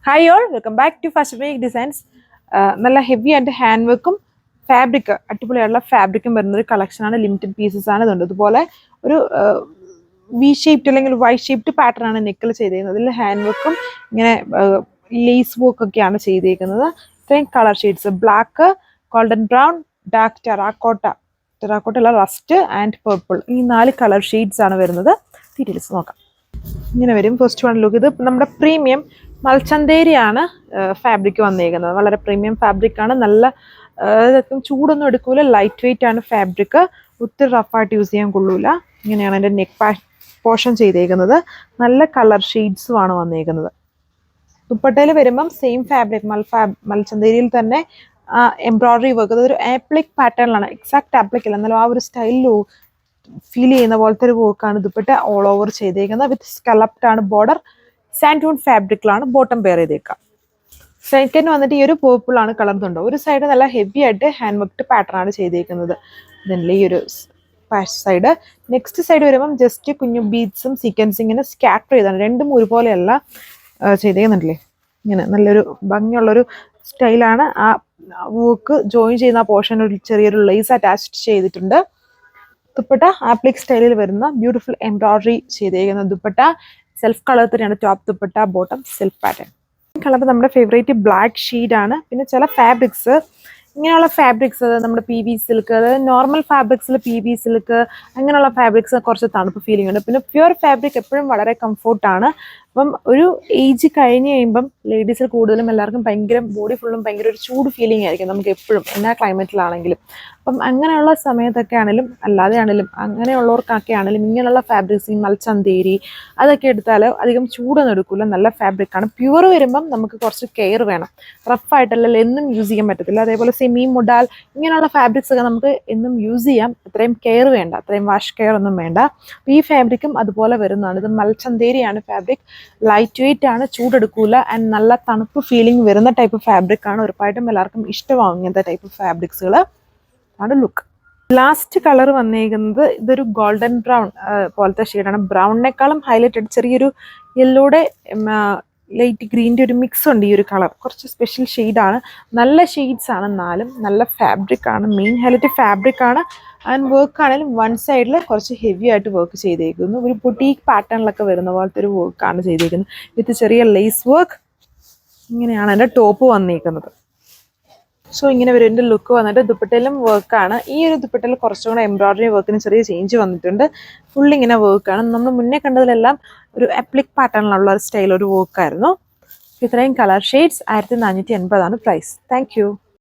Hi all, welcome back to fashion make designs. നല്ല heavy and hand വർക്കും fabric അടിപൊളിയായിട്ടുള്ള ഫാബ്രിക്കും വരുന്ന ഒരു കളക്ഷനാണ്. ലിമിറ്റഡ് പീസസ് ആണ് ഇതുണ്ട്. ഇതുപോലെ ഒരു വി ഷേപ്ഡ് അല്ലെങ്കിൽ വൈ ഷേപ്ഡ് പാറ്റേൺ ആണ് നെക്കിൽ ചെയ്തേക്കുന്നത്. ഇതിൽ ഹാൻഡ് വർക്കും ഇങ്ങനെ ലേസ് വർക്ക് ഒക്കെയാണ് ചെയ്തേക്കുന്നത്. ഇത്രയും colour shades: black, golden brown, dark terracotta അല്ല, റസ്റ്റ് ആൻഡ് പർപ്പിൾ. ഈ 4 കളർ ഷെയ്ഡ്സ് ആണ് വരുന്നത്. ഡീറ്റെയിൽസ് നോക്കാം. ഇങ്ങനെ വരും. First one look. ഇത് നമ്മുടെ പ്രീമിയം മൽച്ചന്തേരിയാണ് ഫാബ്രിക് വന്നേക്കുന്നത്. വളരെ പ്രീമിയം ഫാബ്രിക് ആണ്. നല്ല ചൂടൊന്നും എടുക്കൂല. ലൈറ്റ് വെയിറ്റ് ആണ് ഫാബ്രിക്. ഒത്തിരി റഫായിട്ട് യൂസ് ചെയ്യാൻ കൊള്ളൂല. ഇങ്ങനെയാണ് എൻ്റെ നെക്ക് പോർഷൻ ചെയ്തേക്കുന്നത്. നല്ല കളർ ഷെയ്ഡ്സും ആണ് വന്നേക്കുന്നത്. ദുപ്പട്ടയിൽ വരുമ്പം സെയിം ഫാബ്രിക് മൽച്ചന്തേരിയിൽ തന്നെ എംബ്രോയിഡറി വർക്ക്. അതൊരു ആപ്ലിക് പാറ്റേണിലാണ്. എക്സാക്ട് ആപ്ലിക് അല്ല, എന്നാലും ആ ഒരു സ്റ്റൈലിൽ ഫീൽ ചെയ്യുന്ന പോലത്തെ ഒരു വർക്കാണ് ദുപ്പട്ട ഓൾ ഓവർ ചെയ്തേക്കുന്നത്. വിത്ത് സ്കലപ്ഡ് ആണ് ബോർഡർ. സാൻഡൂൺ ഫാബ്രിക്കിലാണ് ബോട്ടം പെയർ ചെയ്തേക്കാം. സെക്കൻഡ് വന്നിട്ട് ഈ ഒരു പേർപ്പിൾ ആണ് കളർ. ഇതുണ്ടോ, ഒരു സൈഡ് നല്ല ഹെവി ആയിട്ട് ഹാൻഡ് വർക്ക്ഡ് പാറ്റേൺ ആണ് ചെയ്തേക്കുന്നത്. ഇതിൻ്റെ ഈ ഒരു സൈഡ്. നെക്സ്റ്റ് സൈഡ് വരുമ്പം ജസ്റ്റ് കുഞ്ഞു ബീഡ്സും സീക്വൻസും ഇങ്ങനെ സ്കാറ്റർ ചെയ്താണ്. രണ്ടും ഒരുപോലെയല്ല ചെയ്തേക്കുന്നുണ്ടല്ലേ. ഇങ്ങനെ നല്ലൊരു ഭംഗിയുള്ളൊരു സ്റ്റൈലാണ്. ആ വർക്ക് ജോയിൻ ചെയ്യുന്ന ആ പോർഷൻ ഒരു ചെറിയൊരു ലേസ് അറ്റാച്ച് ചെയ്തിട്ടുണ്ട്. ദുപ്പട്ട ആപ്ലിക് സ്റ്റൈലിൽ വരുന്ന ബ്യൂട്ടിഫുൾ എംബ്രോയിഡറി ചെയ്തേക്കുന്ന ദുപ്പട്ട. സെൽഫ് കളർ തന്നെയാണ് top dupatta, bottom self pattern. Colour നമ്മുടെ ഫേവറേറ്റ് ബ്ലാക്ക് ഷെയ്ഡാണ്. പിന്നെ ചില ഫാബ്രിക്സ്, ഇങ്ങനെയുള്ള ഫാബ്രിക്സ് നമ്മുടെ പി വി സിൽക്ക്, അതായത് നോർമൽ ഫാബ്രിക്സിൽ പി വി സിൽക്ക് അങ്ങനെയുള്ള ഫാബ്രിക്സ് കുറച്ച് തണുപ്പ് ഫീലിംഗ് ഉണ്ട്. പിന്നെ പ്യുവർ ഫാബ്രിക് എപ്പോഴും വളരെ കംഫോർട്ടാണ്. അപ്പം ഒരു ഏജ് കഴിഞ്ഞ് കഴിയുമ്പം ലേഡീസിൽ കൂടുതലും എല്ലാവർക്കും ഭയങ്കര ബോഡി ഫുള്ളും ഭയങ്കര ഒരു ചൂട് ഫീലിംഗ് ആയിരിക്കും നമുക്ക് എപ്പോഴും, എല്ലാ ക്ലൈമറ്റിലാണെങ്കിലും. അപ്പം അങ്ങനെയുള്ള സമയത്തൊക്കെ ആണെങ്കിലും അല്ലാതെ ആണെങ്കിലും അങ്ങനെയുള്ളവർക്കൊക്കെ ആണെങ്കിലും ഇങ്ങനെയുള്ള ഫാബ്രിക്സ്, ഈ മൽച്ചന്തേരി അതൊക്കെ എടുത്താൽ അധികം ചൂടൊന്നും എടുക്കില്ല. നല്ല ഫാബ്രിക്കാണ്. പ്യുവർ വരുമ്പം നമുക്ക് കുറച്ച് കെയർ വേണം. റഫായിട്ടല്ല എന്നും യൂസ് ചെയ്യാൻ പറ്റത്തില്ല. അതേപോലെ സെമി മുഡാൽ ഇങ്ങനെയുള്ള ഫാബ്രിക്സ് ഒക്കെ നമുക്ക് എന്നും യൂസ് ചെയ്യാം. അത്രയും കെയർ വേണ്ട, അത്രയും വാഷ് കെയർ ഒന്നും വേണ്ട. ഈ ഫാബ്രിക്കും അതുപോലെ വരുന്നതാണ്. ഇത് മൽച്ചന്തേരിയാണ് ഫാബ്രിക്. ലൈറ്റ് വെയിറ്റ് ആണ്, ചൂടെടുക്കൂല ആൻഡ് നല്ല തണുപ്പ് ഫീലിംഗ് വരുന്ന ടൈപ്പ് ഫാബ്രിക് ആണ്. ഉറപ്പായിട്ടും എല്ലാവർക്കും ഇഷ്ടമാവും ഇങ്ങനത്തെ ടൈപ്പ് ഫാബ്രിക്സുകൾ. ആണ് ലുക്ക്. ലാസ്റ്റ് കളർ വന്നേക്കുന്നത് ഇതൊരു ഗോൾഡൻ ബ്രൗൺ പോലത്തെ ഷെയ്ഡാണ്. ബ്രൗണിനേക്കാളും ഹൈലൈറ്റഡ് ചെറിയൊരു യെല്ലോയുടെ ലൈറ്റ് ഗ്രീൻ്റെ ഒരു മിക്സ് ഉണ്ട്. ഈ ഒരു കളർ കുറച്ച് സ്പെഷ്യൽ ഷെയ്ഡാണ്. നല്ല ഷെയ്ഡ്സ് ആണ്. എന്നാലും നല്ല ഫാബ്രിക് ആണ്. മെയിൻ ഹൈലൈറ്റ് ഫാബ്രിക് ആണ്. ആൻഡ് വർക്ക് ആണെങ്കിലും വൺ സൈഡിൽ കുറച്ച് ഹെവി ആയിട്ട് വർക്ക് ചെയ്തേക്കുന്നു. ഒരു ബുട്ടീക്ക് പാറ്റേണിലൊക്കെ വരുന്ന പോലത്തെ ഒരു വർക്കാണ് ചെയ്തേക്കുന്നത്. വിത്ത് ചെറിയ ലേസ് വർക്ക്. ഇങ്ങനെയാണ് എൻ്റെ ടോപ്പ് വന്നേക്കുന്നത്. സോ ഇങ്ങനെ വരും. എൻ്റെ ലുക്ക് വന്നിട്ട് ദുപ്പട്ടയിലും വർക്കാണ്. ഈ ഒരു ദുപ്പട്ടയിൽ കുറച്ചും കൂടെ എംബ്രോയിഡറി വർക്കിന് ചെറിയ ചേഞ്ച് വന്നിട്ടുണ്ട്. ഫുള്ളിങ്ങനെ വർക്കാണ്. നമ്മൾ മുന്നേ കണ്ടതിലെല്ലാം ഒരു അപ്ലിക് പാറ്റേണിലുള്ള ഒരു സ്റ്റൈൽ ഒരു വർക്കായിരുന്നു. ഇത്രയും colour shades 1480 price. Thank U.